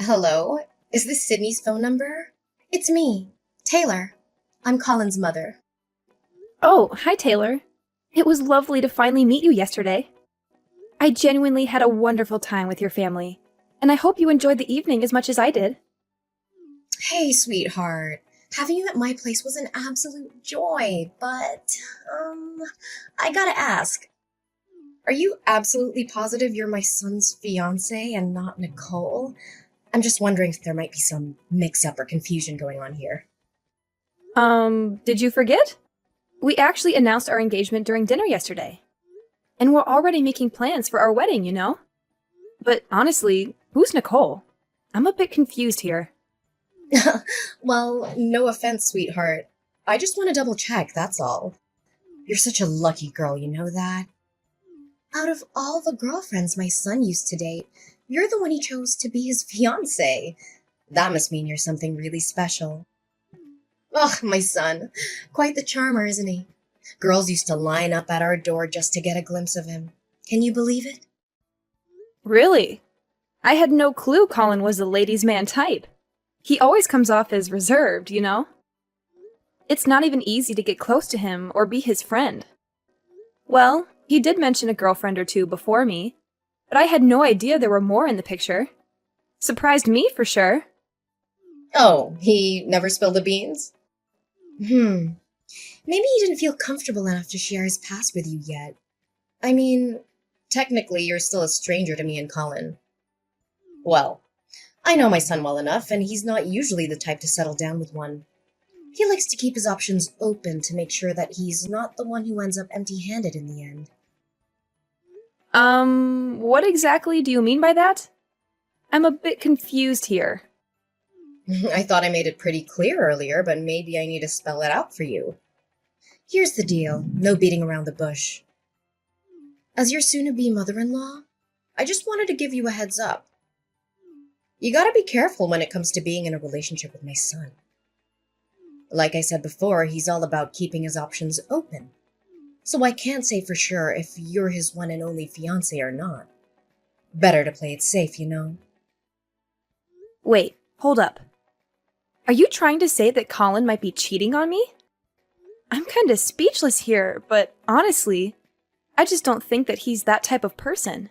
Hello, is this Sydney's phone number? It's me, Taylor. I'm Colin's mother. Oh, hi, Taylor. It was lovely to finally meet you yesterday. I genuinely had a wonderful time with your family, and I hope you enjoyed the evening as much as I did. Hey, sweetheart. Having you at my place was an absolute joy, but, I gotta ask, are you absolutely positive you're my son's fiance and not Nicole? I'm just wondering if there might be some mix-up or confusion going on here. Did you forget? We actually announced our engagement during dinner yesterday. And we're already making plans for our wedding, you know? But honestly, who's Nicole? I'm a bit confused here. Well, no offense, sweetheart. I just want to double check, that's all. You're such a lucky girl, you know that? Out of all the girlfriends my son used to date, you're the one he chose to be his fiance. That must mean you're something really special. Oh, my son. Quite the charmer, isn't he? Girls used to line up at our door just to get a glimpse of him. Can you believe it? Really? I had no clue Colin was the ladies' man type. He always comes off as reserved, you know? It's not even easy to get close to him or be his friend. Well, he did mention a girlfriend or two before me, but I had no idea there were more in the picture. Surprised me for sure. Oh, he never spilled the beans? Hmm. Maybe he didn't feel comfortable enough to share his past with you yet. I mean, technically, you're still a stranger to me and Colin. Well, I know my son well enough, and he's not usually the type to settle down with one. He likes to keep his options open to make sure that he's not the one who ends up empty-handed in the end. What exactly do you mean by that? I'm a bit confused here. I thought I made it pretty clear earlier, but maybe I need to spell it out for you. Here's the deal, no beating around the bush. As your soon-to-be mother-in-law, I just wanted to give you a heads up. You gotta be careful when it comes to being in a relationship with my son. Like I said before, he's all about keeping his options open. So I can't say for sure if you're his one and only fiancé or not. Better to play it safe, you know? Wait, hold up. Are you trying to say that Colin might be cheating on me? I'm kinda speechless here, but honestly, I just don't think that he's that type of person.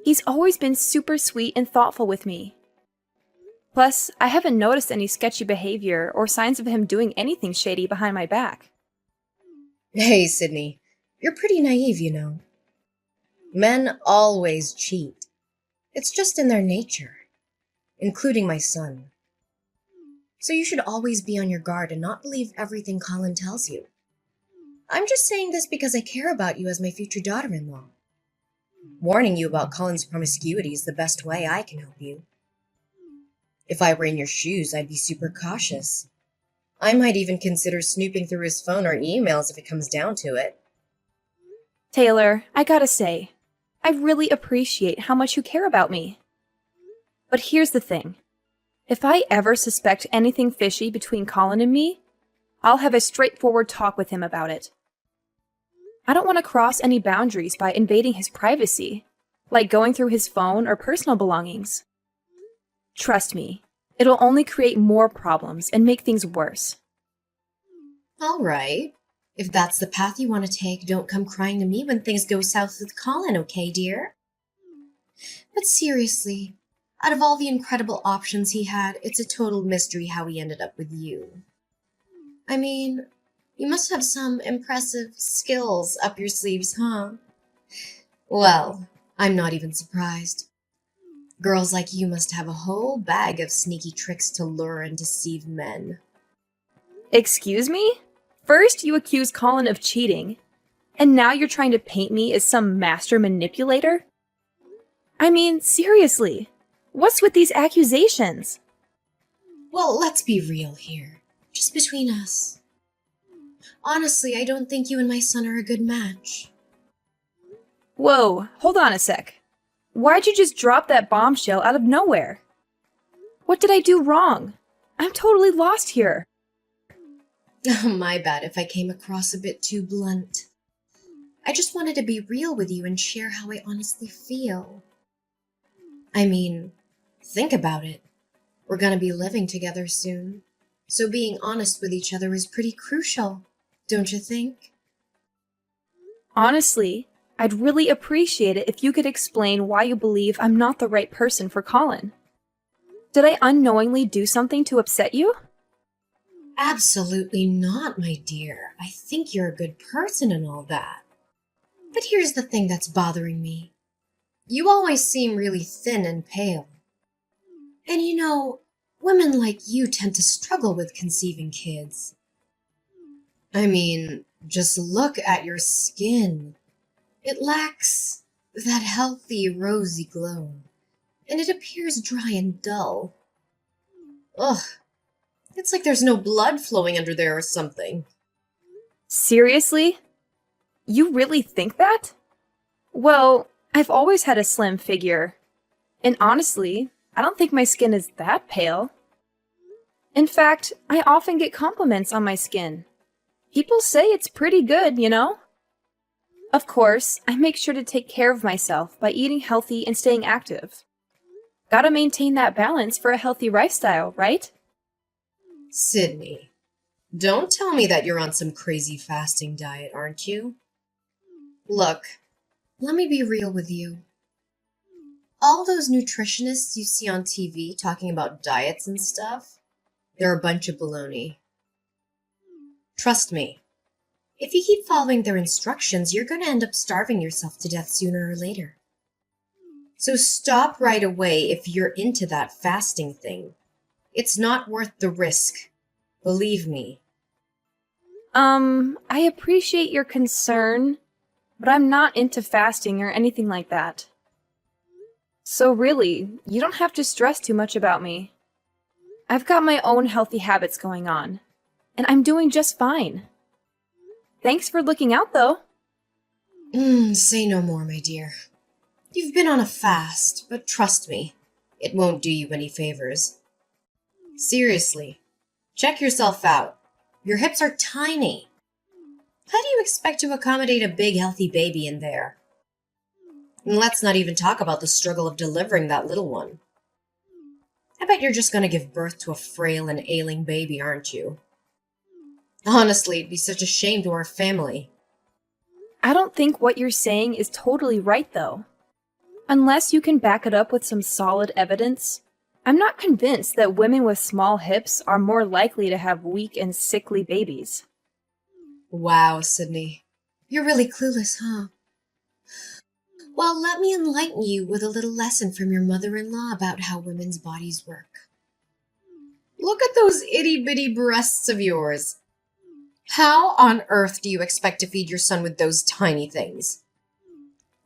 He's always been super sweet and thoughtful with me. Plus, I haven't noticed any sketchy behavior or signs of him doing anything shady behind my back. Hey, Sydney, you're pretty naive, you know. Men always cheat. It's just in their nature, including my son. So you should always be on your guard and not believe everything Colin tells you. I'm just saying this because I care about you as my future daughter-in-law. Warning you about Colin's promiscuity is the best way I can help you. If I were in your shoes, I'd be super cautious. I might even consider snooping through his phone or emails if it comes down to it. Taylor, I gotta say, I really appreciate how much you care about me. But here's the thing. If I ever suspect anything fishy between Colin and me, I'll have a straightforward talk with him about it. I don't want to cross any boundaries by invading his privacy, like going through his phone or personal belongings. Trust me, it'll only create more problems and make things worse. All right. If that's the path you want to take, don't come crying to me when things go south with Colin, okay, dear? But seriously, out of all the incredible options he had, it's a total mystery how he ended up with you. I mean, you must have some impressive skills up your sleeves, huh? Well, I'm not even surprised. Girls like you must have a whole bag of sneaky tricks to lure and deceive men. Excuse me? First, you accuse Colin of cheating, and now you're trying to paint me as some master manipulator? I mean, seriously, what's with these accusations? Well, let's be real here. Just between us. Honestly, I don't think you and my son are a good match. Whoa, hold on a sec. Why'd you just drop that bombshell out of nowhere? What did I do wrong? I'm totally lost here. My bad if I came across a bit too blunt. I just wanted to be real with you and share how I honestly feel. I mean, Think about it. We're gonna be living together soon. So being honest with each other is pretty crucial, don't you think? Honestly, I'd really appreciate it if you could explain why you believe I'm not the right person for Colin. Did I unknowingly do something to upset you? Absolutely not, my dear. I think you're a good person and all that. But here's the thing that's bothering me. You always seem really thin and pale. And women like you tend to struggle with conceiving kids. I mean, just look at your skin. It lacks that healthy, rosy glow, and it appears dry and dull. Ugh, it's like there's no blood flowing under there or something. Seriously? You really think that? Well, I've always had a slim figure. And honestly, I don't think my skin is that pale. In fact, I often get compliments on my skin. People say it's pretty good, you know? Of course, I make sure to take care of myself by eating healthy and staying active. Gotta maintain that balance for a healthy lifestyle, right? Sydney, don't tell me that you're on some crazy fasting diet, aren't you? Look, let me be real with you. All those nutritionists you see on TV talking about diets and stuff, they're a bunch of baloney. Trust me, if you keep following their instructions, you're going to end up starving yourself to death sooner or later. So stop right away if you're into that fasting thing. It's not worth the risk. Believe me. I appreciate your concern, but I'm not into fasting or anything like that. So really, you don't have to stress too much about me. I've got my own healthy habits going on, and I'm doing just fine. Thanks for looking out, though. Say no more, my dear. You've been on a fast, but trust me, it won't do you any favors. Seriously, check yourself out. Your hips are tiny. How do you expect to accommodate a big, healthy baby in there? And let's not even talk about the struggle of delivering that little one. I bet you're just going to give birth to a frail and ailing baby, aren't you? Honestly, it'd be such a shame to our family. I don't think what you're saying is totally right, though. Unless you can back it up with some solid evidence, I'm not convinced that women with small hips are more likely to have weak and sickly babies. Wow, Sydney. You're really clueless, huh? Well, let me enlighten you with a little lesson from your mother-in-law about how women's bodies work. Look at those itty-bitty breasts of yours. How on earth do you expect to feed your son with those tiny things?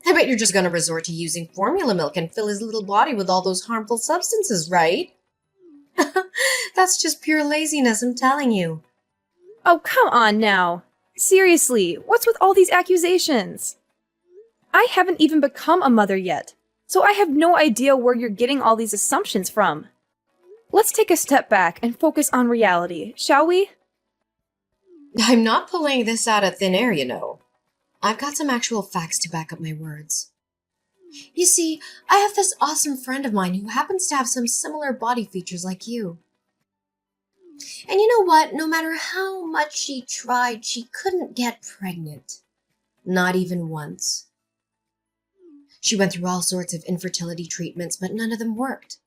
I bet you're just going to resort to using formula milk and fill his little body with all those harmful substances, right? That's just pure laziness, I'm telling you. Oh, come on now. Seriously, what's with all these accusations? I haven't even become a mother yet, so I have no idea where you're getting all these assumptions from. Let's take a step back and focus on reality, shall we? I'm not pulling this out of thin air, you know. I've got some actual facts to back up my words. You see, I have this awesome friend of mine who happens to have some similar body features like you. And you know what? No matter how much she tried, she couldn't get pregnant. Not even once. She went through all sorts of infertility treatments, but none of them worked.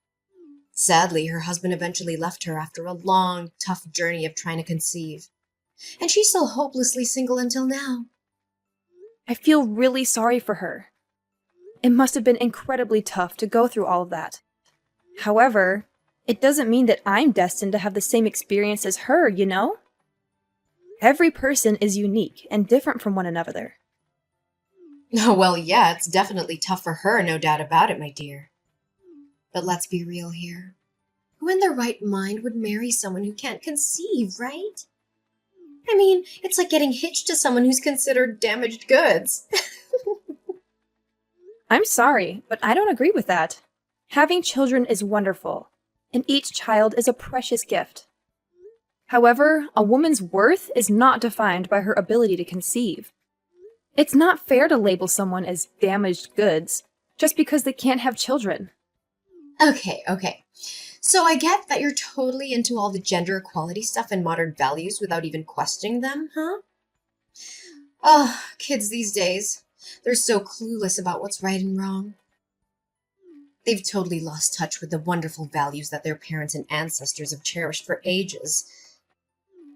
Sadly, her husband eventually left her after a long, tough journey of trying to conceive. And she's still hopelessly single until now. I feel really sorry for her. It must have been incredibly tough to go through all of that. However, it doesn't mean that I'm destined to have the same experience as her, you know? Every person is unique and different from one another. Oh, well, yeah, it's definitely tough for her, no doubt about it, my dear. But let's be real here. Who in their right mind would marry someone who can't conceive, right? I mean, it's like getting hitched to someone who's considered damaged goods. I'm sorry, but I don't agree with that. Having children is wonderful, and each child is a precious gift. However, a woman's worth is not defined by her ability to conceive. It's not fair to label someone as damaged goods just because they can't have children. Okay. So I get that you're totally into all the gender equality stuff and modern values without even questioning them, huh? Oh, kids these days. They're so clueless about what's right and wrong. They've totally lost touch with the wonderful values that their parents and ancestors have cherished for ages.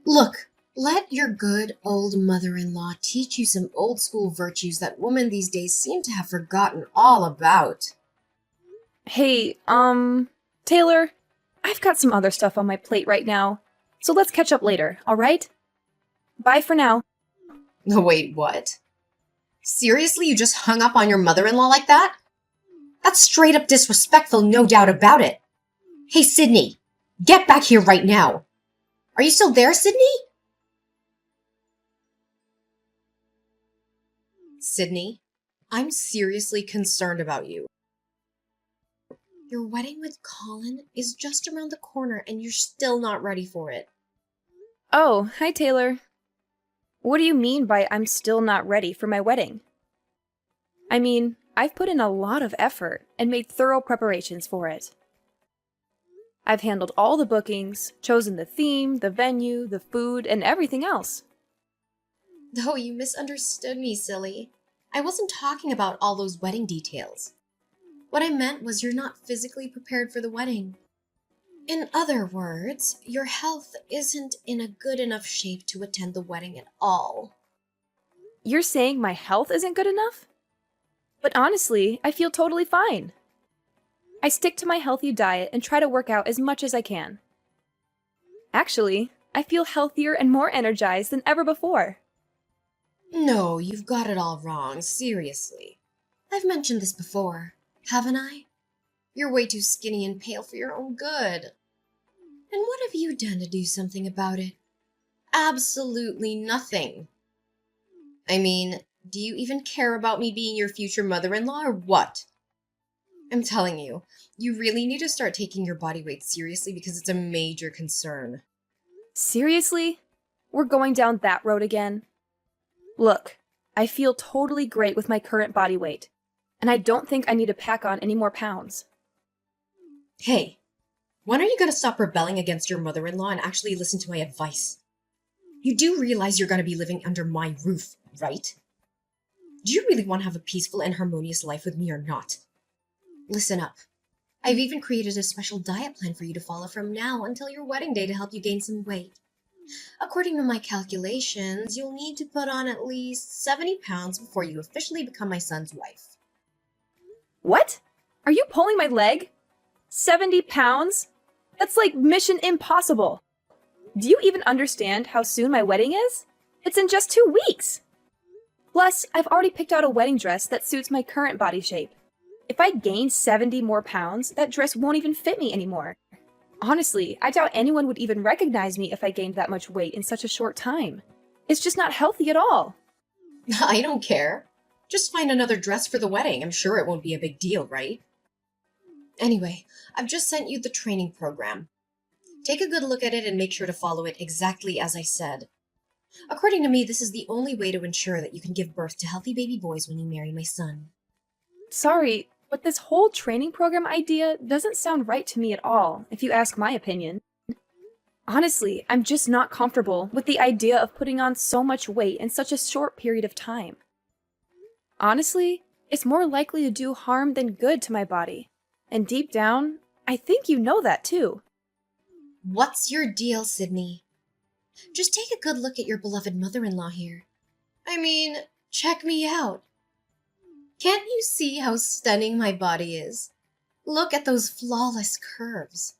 Look, let your good old mother in law teach you some old school virtues that women these days seem to have forgotten all about. Hey, Taylor, I've got some other stuff on my plate right now, so let's catch up later, alright? Bye for now. Wait, what? Seriously, you just hung up on your mother in law like that? That's straight up disrespectful, no doubt about it. Hey, Sydney, get back here right now. Are you still there, Sydney? Sydney, I'm seriously concerned about you. Your wedding with Colin is just around the corner and you're still not ready for it. Oh, hi Taylor. What do you mean by I'm still not ready for my wedding? I mean, I've put in a lot of effort and made thorough preparations for it. I've handled all the bookings, chosen the theme, the venue, the food, and everything else. Oh, you misunderstood me, silly. I wasn't talking about all those wedding details. What I meant was you're not physically prepared for the wedding. In other words, your health isn't in a good enough shape to attend the wedding at all. You're saying my health isn't good enough? But honestly, I feel totally fine. I stick to my healthy diet and try to work out as much as I can. Actually, I feel healthier and more energized than ever before. No, you've got it all wrong, seriously. I've mentioned this before, haven't I? You're way too skinny and pale for your own good. And what have you done to do something about it? Absolutely nothing. I mean, do you even care about me being your future mother-in-law or what? I'm telling you, you really need to start taking your body weight seriously because it's a major concern. Seriously? We're going down that road again? Look, I feel totally great with my current body weight, and I don't think I need to pack on any more pounds. Hey, when are you going to stop rebelling against your mother-in-law and actually listen to my advice? You do realize you're going to be living under my roof, right? Do you really want to have a peaceful and harmonious life with me or not? Listen up. I've even created a special diet plan for you to follow from now until your wedding day to help you gain some weight. According to my calculations, you'll need to put on at least 70 pounds before you officially become my son's wife. What? Are you pulling my leg? 70 pounds? That's like mission impossible. Do you even understand how soon my wedding is? It's in just 2 weeks. Plus, I've already picked out a wedding dress that suits my current body shape. If I gain 70 more pounds, that dress won't even fit me anymore. Honestly, I doubt anyone would even recognize me if I gained that much weight in such a short time. It's just not healthy at all. I don't care. Just find another dress for the wedding. I'm sure it won't be a big deal, right? Anyway, I've just sent you the training program. Take a good look at it and make sure to follow it exactly as I said. According to me, this is the only way to ensure that you can give birth to healthy baby boys when you marry my son. Sorry, but this whole training program idea doesn't sound right to me at all, if you ask my opinion. Honestly, I'm just not comfortable with the idea of putting on so much weight in such a short period of time. Honestly, it's more likely to do harm than good to my body. And deep down, I think you know that too. What's your deal, Sydney? Just take a good look at your beloved mother-in-law here. I mean, check me out. Can't you see how stunning my body is? Look at those flawless curves.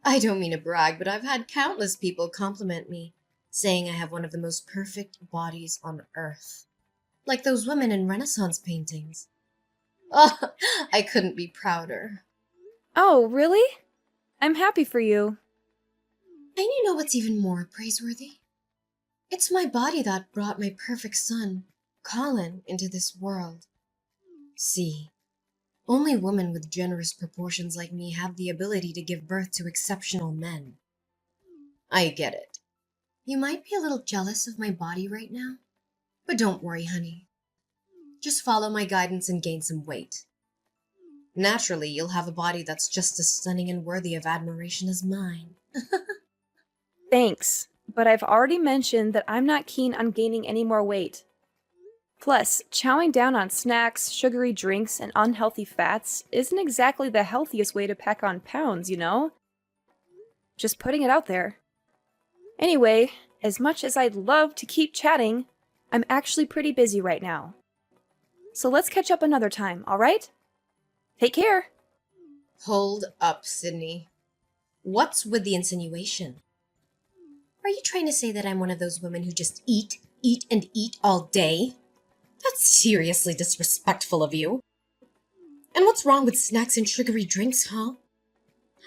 I don't mean to brag, but I've had countless people compliment me, saying I have one of the most perfect bodies on earth. Like those women in Renaissance paintings. Oh, I couldn't be prouder. Oh, really? I'm happy for you. And you know what's even more praiseworthy? It's my body that brought my perfect son, Colin, into this world. See, only women with generous proportions like me have the ability to give birth to exceptional men. I get it. You might be a little jealous of my body right now, but don't worry, honey. Just follow my guidance and gain some weight. Naturally, you'll have a body that's just as stunning and worthy of admiration as mine. Thanks, but I've already mentioned that I'm not keen on gaining any more weight. Plus, chowing down on snacks, sugary drinks, and unhealthy fats isn't exactly the healthiest way to pack on pounds, you know? Just putting it out there. Anyway, as much as I'd love to keep chatting, I'm actually pretty busy right now. So let's catch up another time, alright? Take care! Hold up, Sydney. What's with the insinuation? Are you trying to say that I'm one of those women who just eat, and eat all day? That's seriously disrespectful of you. And what's wrong with snacks and sugary drinks, huh?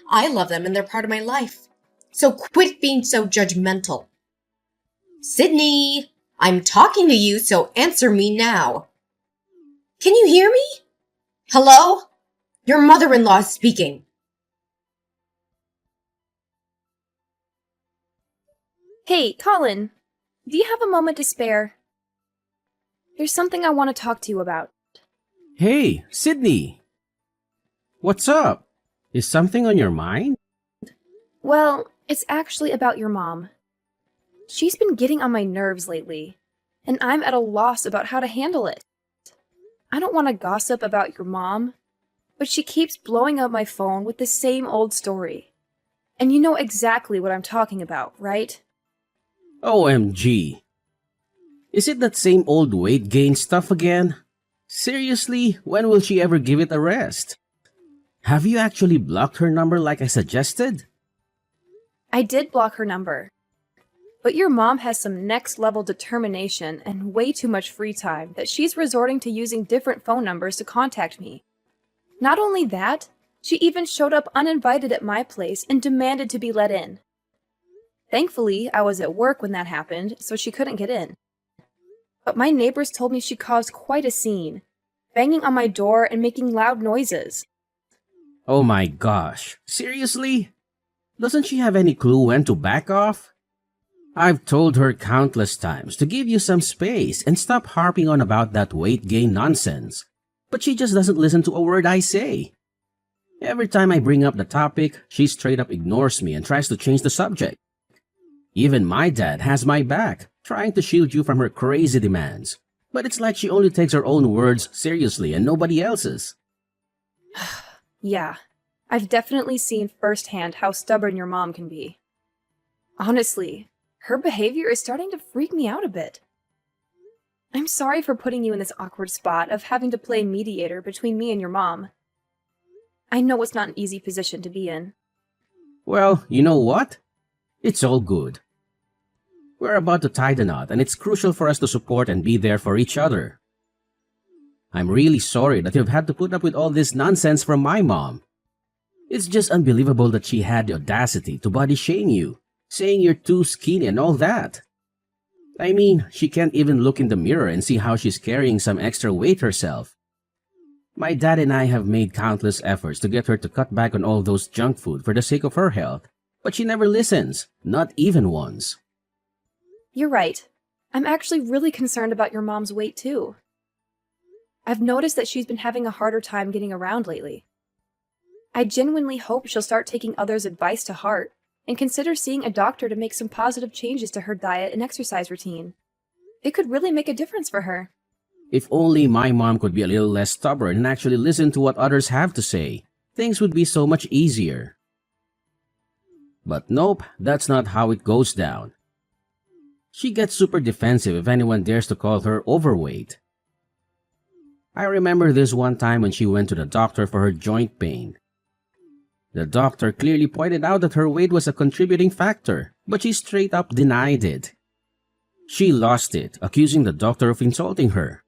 I love them and they're part of my life. So quit being so judgmental. Sydney, I'm talking to you, so answer me now. Can you hear me? Hello? Your mother-in-law is speaking. Hey, Colin, do you have a moment to spare? There's something I want to talk to you about. Hey, Sydney! What's up? Is something on your mind? Well, it's actually about your mom. She's been getting on my nerves lately, and I'm at a loss about how to handle it. I don't want to gossip about your mom, but she keeps blowing up my phone with the same old story. And you know exactly what I'm talking about, right? OMG. Is it that same old weight gain stuff again? Seriously, when will she ever give it a rest? Have you actually blocked her number like I suggested? I did block her number. But your mom has some next-level determination and way too much free time that she's resorting to using different phone numbers to contact me. Not only that, she even showed up uninvited at my place and demanded to be let in. Thankfully, I was at work when that happened, so she couldn't get in. But my neighbors told me she caused quite a scene, banging on my door and making loud noises. Oh my gosh, seriously? Doesn't she have any clue when to back off? I've told her countless times to give you some space and stop harping on about that weight gain nonsense. But she just doesn't listen to a word I say. Every time I bring up the topic, she straight up ignores me and tries to change the subject. Even my dad has my back, trying to shield you from her crazy demands. But it's like she only takes her own words seriously and nobody else's. Yeah, I've definitely seen firsthand how stubborn your mom can be. Honestly, her behavior is starting to freak me out a bit. I'm sorry for putting you in this awkward spot of having to play mediator between me and your mom. I know it's not an easy position to be in. Well, you know what? It's all good. We're about to tie the knot, and it's crucial for us to support and be there for each other. I'm really sorry that you've had to put up with all this nonsense from my mom. It's just unbelievable that she had the audacity to body shame you, saying you're too skinny and all that. I mean, she can't even look in the mirror and see how she's carrying some extra weight herself. My dad and I have made countless efforts to get her to cut back on all those junk food for the sake of her health, but she never listens, not even once. You're right. I'm actually really concerned about your mom's weight too. I've noticed that she's been having a harder time getting around lately. I genuinely hope she'll start taking others' advice to heart and consider seeing a doctor to make some positive changes to her diet and exercise routine. It could really make a difference for her. If only my mom could be a little less stubborn and actually listen to what others have to say, things would be so much easier. But nope, that's not how it goes down. She gets super defensive if anyone dares to call her overweight. I remember this one time when she went to the doctor for her joint pain. The doctor clearly pointed out that her weight was a contributing factor, but she straight up denied it. She lost it, accusing the doctor of insulting her.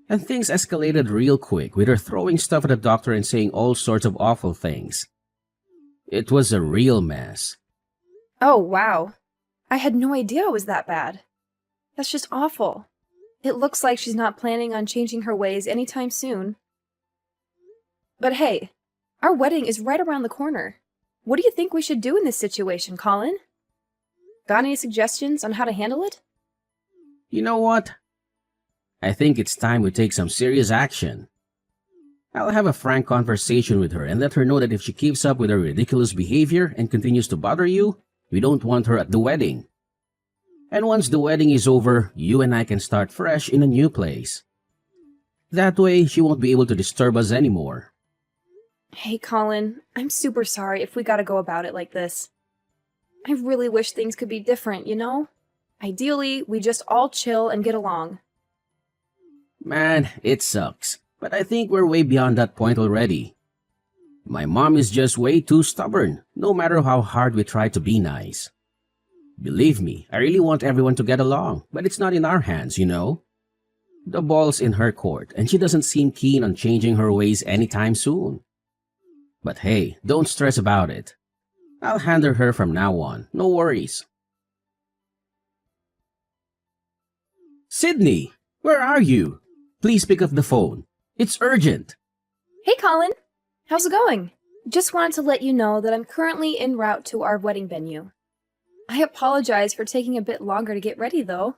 And things escalated real quick, with her throwing stuff at the doctor and saying all sorts of awful things. It was a real mess. Oh, wow. I had no idea it was that bad. That's just awful. It looks like she's not planning on changing her ways anytime soon. But hey, our wedding is right around the corner. What do you think we should do in this situation, Colin? Got any suggestions on how to handle it? You know what? I think it's time we take some serious action. I'll have a frank conversation with her and let her know that if she keeps up with her ridiculous behavior and continues to bother you, we don't want her at the wedding. And once the wedding is over, you and I can start fresh in a new place. That way, she won't be able to disturb us anymore. Hey, Colin, I'm super sorry if we gotta go about it like this. I really wish things could be different, you know? Ideally, we just all chill and get along. Man, it sucks. But I think we're way beyond that point already. My mom is just way too stubborn, no matter how hard we try to be nice. Believe me, I really want everyone to get along, but it's not in our hands, you know? The ball's in her court, and she doesn't seem keen on changing her ways anytime soon. But hey, don't stress about it. I'll handle her from now on, no worries. Sydney, where are you? Please pick up the phone. It's urgent. Hey, Colin! How's it going? Just wanted to let you know that I'm currently en route to our wedding venue. I apologize for taking a bit longer to get ready, though.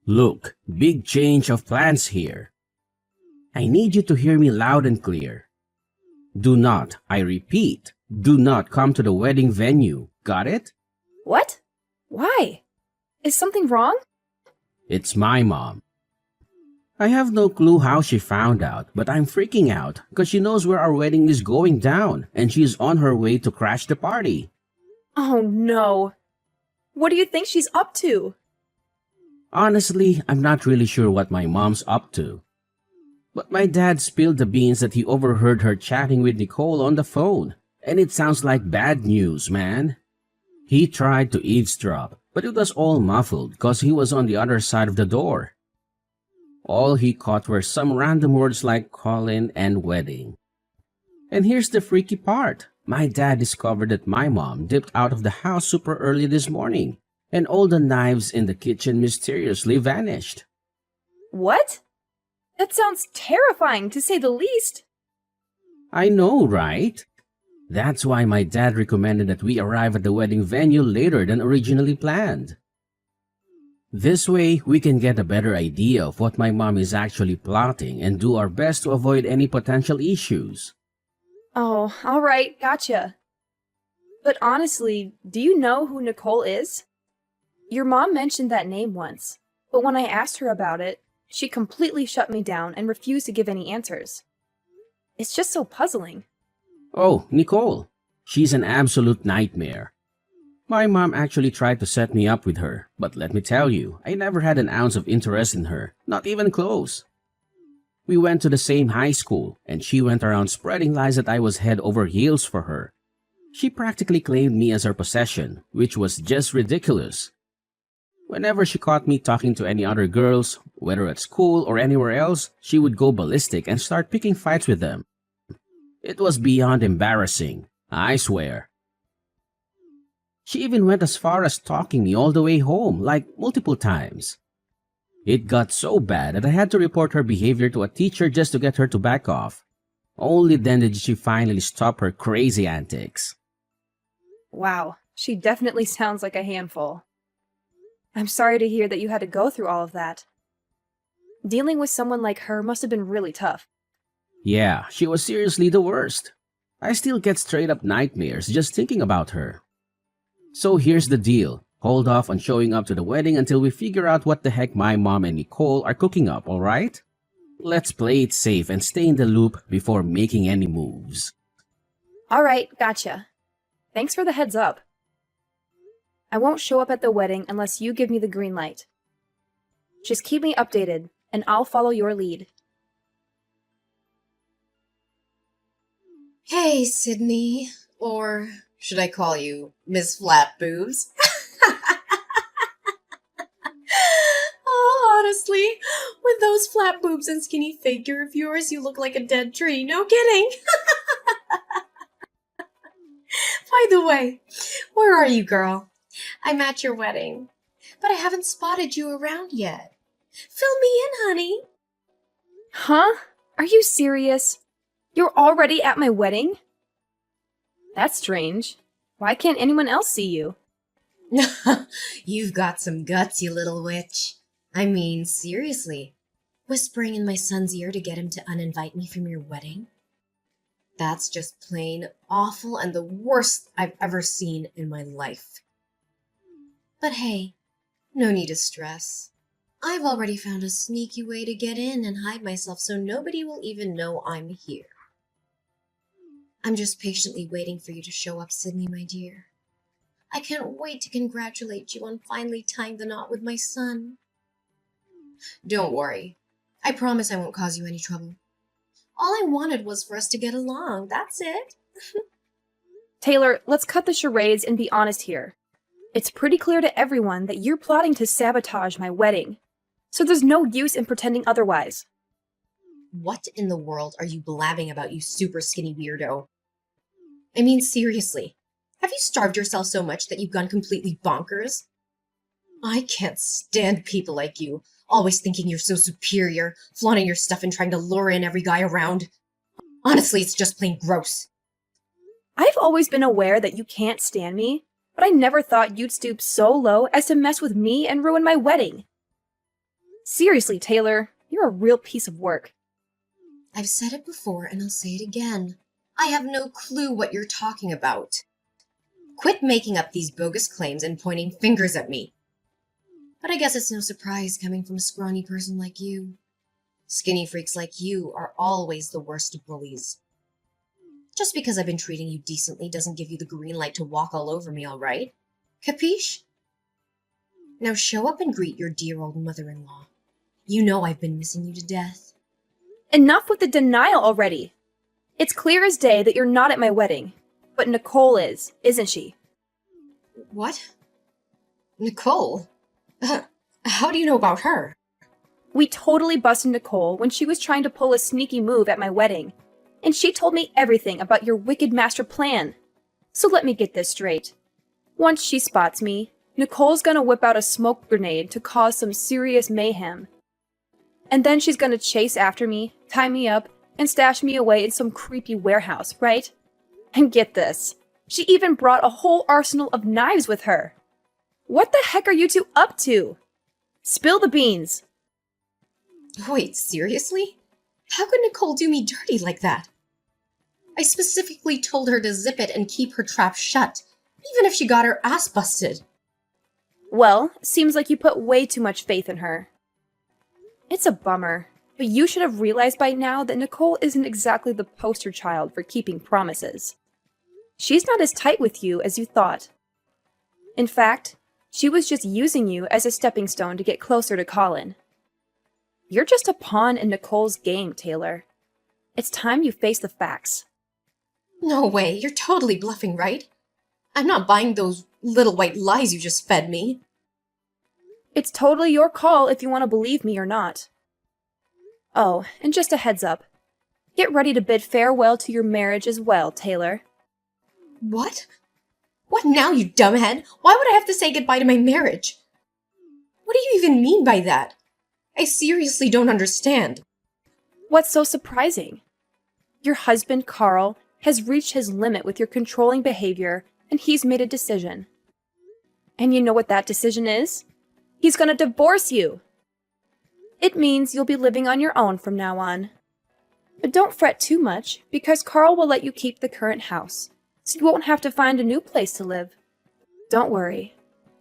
Look, big change of plans here. I need you to hear me loud and clear. Do not, I repeat, do not come to the wedding venue. Got it? What? Why? Is something wrong? It's my mom. I have no clue how she found out, but I'm freaking out because she knows where our wedding is going down and she's on her way to crash the party. Oh no. What do you think she's up to? Honestly, I'm not really sure what my mom's up to. But my dad spilled the beans that he overheard her chatting with Nicole on the phone, and it sounds like bad news, man. He tried to eavesdrop, but it was all muffled because he was on the other side of the door. All he caught were some random words like Colin and wedding. And here's the freaky part. My dad discovered that my mom dipped out of the house super early this morning, and all the knives in the kitchen mysteriously vanished. What? That sounds terrifying, to say the least. I know, right? That's why my dad recommended that we arrive at the wedding venue later than originally planned. This way, we can get a better idea of what my mom is actually plotting and do our best to avoid any potential issues. Oh, alright, gotcha. But honestly, do you know who Nicole is? Your mom mentioned that name once, but when I asked her about it, she completely shut me down and refused to give any answers. It's just so puzzling. Oh, Nicole. She's an absolute nightmare. My mom actually tried to set me up with her, but let me tell you, I never had an ounce of interest in her, not even close. We went to the same high school, and she went around spreading lies that I was head over heels for her. She practically claimed me as her possession, which was just ridiculous. Whenever she caught me talking to any other girls, whether at school or anywhere else, she would go ballistic and start picking fights with them. It was beyond embarrassing, I swear. She even went as far as stalking me all the way home, like multiple times. It got so bad that I had to report her behavior to a teacher just to get her to back off. Only then did she finally stop her crazy antics. Wow, she definitely sounds like a handful. I'm sorry to hear that you had to go through all of that. Dealing with someone like her must have been really tough. Yeah, she was seriously the worst. I still get straight up nightmares just thinking about her. So here's the deal. Hold off on showing up to the wedding until we figure out what the heck my mom and Nicole are cooking up, alright? Let's play it safe and stay in the loop before making any moves. Alright, gotcha. Thanks for the heads up. I won't show up at the wedding unless you give me the green light. Just keep me updated, and I'll follow your lead. Hey, Sydney. Or should I call you Miss Flat Boobs? Oh, honestly, with those flat boobs and skinny figure of yours, you look like a dead tree. No kidding. By the way, where are you, girl? I'm at your wedding, but I haven't spotted you around yet. Fill me in, honey. Huh? Are you serious? You're already at my wedding? That's strange. Why can't anyone else see you? You've got some guts, you little witch. I mean, seriously. Whispering in my son's ear to get him to uninvite me from your wedding? That's just plain awful and the worst I've ever seen in my life. But hey, no need to stress. I've already found a sneaky way to get in and hide myself so nobody will even know I'm here. I'm just patiently waiting for you to show up, Sydney, my dear. I can't wait to congratulate you on finally tying the knot with my son. Don't worry. I promise I won't cause you any trouble. All I wanted was for us to get along. That's it. Taylor, let's cut the charades and be honest here. It's pretty clear to everyone that you're plotting to sabotage my wedding, so there's no use in pretending otherwise. What in the world are you blabbing about, you super skinny weirdo? I mean, seriously, have you starved yourself so much that you've gone completely bonkers? I can't stand people like you, always thinking you're so superior, flaunting your stuff and trying to lure in every guy around. Honestly, it's just plain gross. I've always been aware that you can't stand me, but I never thought you'd stoop so low as to mess with me and ruin my wedding. Seriously, Taylor, you're a real piece of work. I've said it before and I'll say it again. I have no clue what you're talking about. Quit making up these bogus claims and pointing fingers at me. But I guess it's no surprise coming from a scrawny person like you. Skinny freaks like you are always the worst of bullies. Just because I've been treating you decently doesn't give you the green light to walk all over me, all right? Capiche? Now show up and greet your dear old mother-in-law. You know I've been missing you to death. Enough with the denial already. It's clear as day that you're not at my wedding, but Nicole is, isn't she? What? Nicole? How do you know about her? We totally busted Nicole when she was trying to pull a sneaky move at my wedding, and she told me everything about your wicked master plan. So let me get this straight. Once she spots me, Nicole's gonna whip out a smoke grenade to cause some serious mayhem. And then she's gonna chase after me, tie me up, and stash me away in some creepy warehouse, right? And get this, she even brought a whole arsenal of knives with her. What the heck are you two up to? Spill the beans. Wait, seriously? How could Nicole do me dirty like that? I specifically told her to zip it and keep her trap shut, even if she got her ass busted. Well, seems like you put way too much faith in her. It's a bummer, but you should have realized by now that Nicole isn't exactly the poster child for keeping promises. She's not as tight with you as you thought. In fact, she was just using you as a stepping stone to get closer to Colin. You're just a pawn in Nicole's game, Taylor. It's time you face the facts. No way, you're totally bluffing, right? I'm not buying those little white lies you just fed me. It's totally your call if you want to believe me or not. Oh, and just a heads up. Get ready to bid farewell to your marriage as well, Taylor. What? What now, you dumbhead? Why would I have to say goodbye to my marriage? What do you even mean by that? I seriously don't understand. What's so surprising? Your husband, Carl, has reached his limit with your controlling behavior, and he's made a decision. And you know what that decision is? He's gonna divorce you! It means you'll be living on your own from now on. But don't fret too much, because Carl will let you keep the current house, so you won't have to find a new place to live. Don't worry.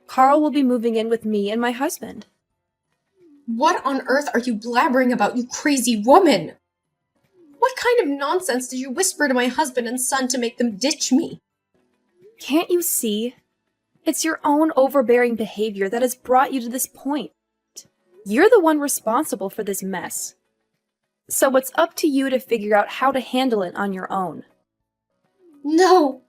Carl will be moving in with me and my husband. What on earth are you blabbering about, you crazy woman? What kind of nonsense did you whisper to my husband and son to make them ditch me? Can't you see? It's your own overbearing behavior that has brought you to this point. You're the one responsible for this mess. So it's up to you to figure out how to handle it on your own. No!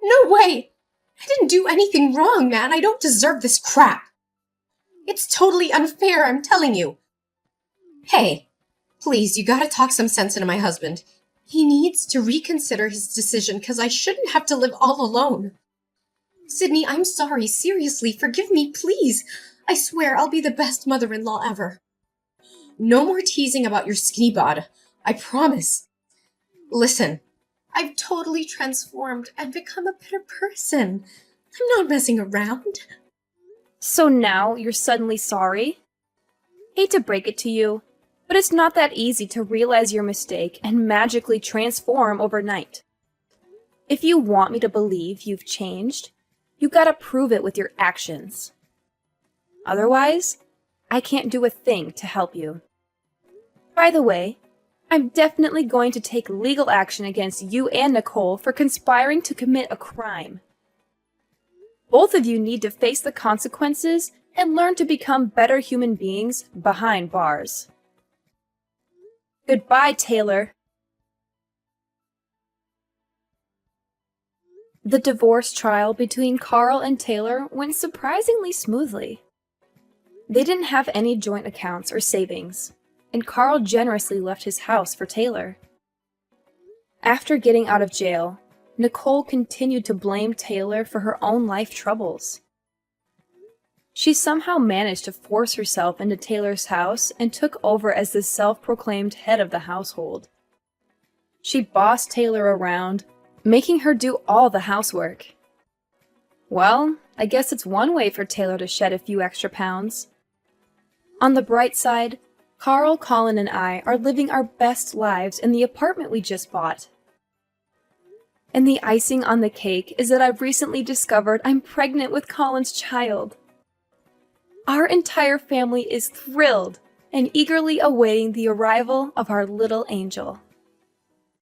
No way! I didn't do anything wrong, man. I don't deserve this crap. It's totally unfair, I'm telling you. Hey, please, you gotta talk some sense into my husband. He needs to reconsider his decision because I shouldn't have to live all alone. Sydney, I'm sorry. Seriously, forgive me, please. I swear I'll be the best mother-in-law ever. No more teasing about your skinny bod. I promise. Listen, I've totally transformed and become a better person. I'm not messing around. So now you're suddenly sorry? Hate to break it to you, But it's not that easy to realize your mistake and magically transform overnight. If you want me to believe you've changed, you gotta prove it with your actions. Otherwise, I can't do a thing to help you. By the way, I'm definitely going to take legal action against you and Nicole for conspiring to commit a crime. Both of you need to face the consequences and learn to become better human beings behind bars. Goodbye, Taylor. The divorce trial between Carl and Taylor went surprisingly smoothly. They didn't have any joint accounts or savings, and Carl generously left his house for Taylor. After getting out of jail, Nicole continued to blame Taylor for her own life troubles. She somehow managed to force herself into Taylor's house and took over as the self-proclaimed head of the household. She bossed Taylor around, making her do all the housework. Well, I guess it's one way for Taylor to shed a few extra pounds. On the bright side, Carl, Colin, and I are living our best lives in the apartment we just bought. And the icing on the cake is that I've recently discovered I'm pregnant with Colin's child. Our entire family is thrilled and eagerly awaiting the arrival of our little angel.